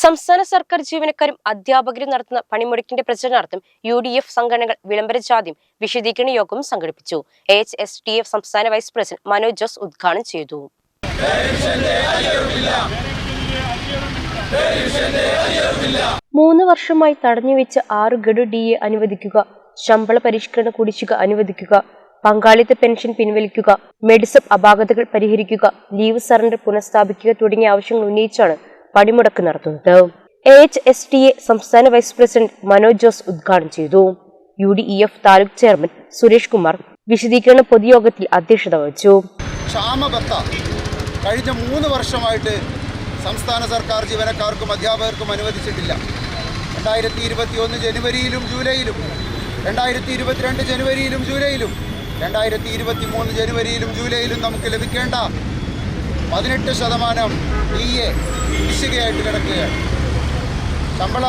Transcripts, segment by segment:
സംസ്ഥാന സർക്കാർ ജീവനക്കാരും അധ്യാപകരും നടത്തുന്ന പണിമുടക്കിന്റെ പ്രചരണാർത്ഥം UDF സംഘടനകൾ വിളംബര ജാഥയും വിശദീകരണ യോഗവും സംഘടിപ്പിച്ചു. AHSTF സംസ്ഥാന വൈസ് പ്രസിഡന്റ് മനോജ് ജോസ് ഉദ്ഘാടനം ചെയ്തു. 3 വർഷമായി തടഞ്ഞുവെച്ച 6 ഗഡു DA അനുവദിക്കുക, ശമ്പള പരിഷ്കരണ കുടിശ്ശിക അനുവദിക്കുക, പങ്കാളിത്ത പെൻഷൻ പിൻവലിക്കുക, മെഡിസപ്പ് അപാകതകൾ പരിഹരിക്കുക, ലീവ് സറണ്ടർ പുനഃസ്ഥാപിക്കുക തുടങ്ങിയ ആവശ്യങ്ങൾ ഉന്നയിച്ചാണ് പണിമുടക്ക് നടത്തുന്നത്. AHSTA സംസ്ഥാന വൈസ് പ്രസിഡന്റ് മനോജ് ജോസ് ഉദ്ഘാടനം ചെയ്തു. UDEF താലൂക്ക് ചെയർമാൻ സുരേഷ് കുമാർ വിശദീകരണ പൊതുയോഗത്തിൽ അധ്യക്ഷത വഹിച്ചു. ക്ഷാമബത്ത കഴിഞ്ഞ 3 വർഷമായിട്ട് സംസ്ഥാന സർക്കാർ ജീവനക്കാർക്കും അധ്യാപകർക്കും അനുവദിച്ചിട്ടില്ല. 2021 ജനുവരിയിലും ജൂലൈയിലും, 2022 ജനുവരിയിലും ജൂലൈയിലും, 2023 ജനുവരിയിലും ജൂലൈയിലും നമുക്ക് ലഭിക്കേണ്ട 18% DA കുടിശ്ശികയായിട്ട് കിടക്കുകയാണ്. ശമ്പള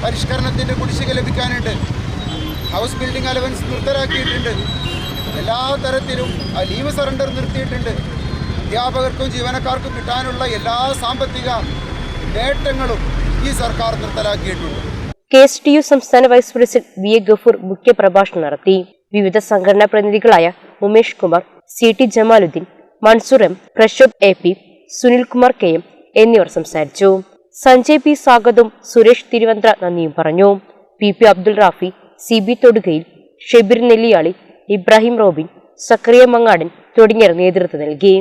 പരിഷ്കരണത്തിൻ്റെ കുടിശ്ശിക ലഭിക്കാനുണ്ട്. ഹൗസ് ബിൽഡിംഗ് അലവൻസ് നിർത്തലാക്കിയിട്ടുണ്ട്. എല്ലാ തരത്തിലും ലീവ് സറണ്ടർ നിർത്തിയിട്ടുണ്ട്. അധ്യാപകർക്കും ജീവനക്കാർക്കും കിട്ടാനുള്ള എല്ലാ സാമ്പത്തിക നേട്ടങ്ങളും ഈ സർക്കാർ നിർത്തലാക്കിയിട്ടുണ്ട്. KSTU സംസ്ഥാന വൈസ് പ്രസിഡന്റ് VA ഗഫൂർ മുഖ്യപ്രഭാഷണം നടത്തി. വിവിധ സംഘടനാ പ്രതിനിധികളായ Umesh Kumar, CT Jamaluddin, Mansoor M, Prashobh AP, Sunil Kumar KM എന്നിവർ സംസാരിച്ചു. സഞ്ജയ് P സ്വാഗതവും സുരേഷ് തിരുവന്ത്ര നന്ദിയും പറഞ്ഞു. PP Abdul Rafi, CB തൊടുകയിൽ, Shebeer Nelliyali, Ibrahim Robin, Zacharia Mangadan തുടങ്ങിയവർ നേതൃത്വം നൽകി.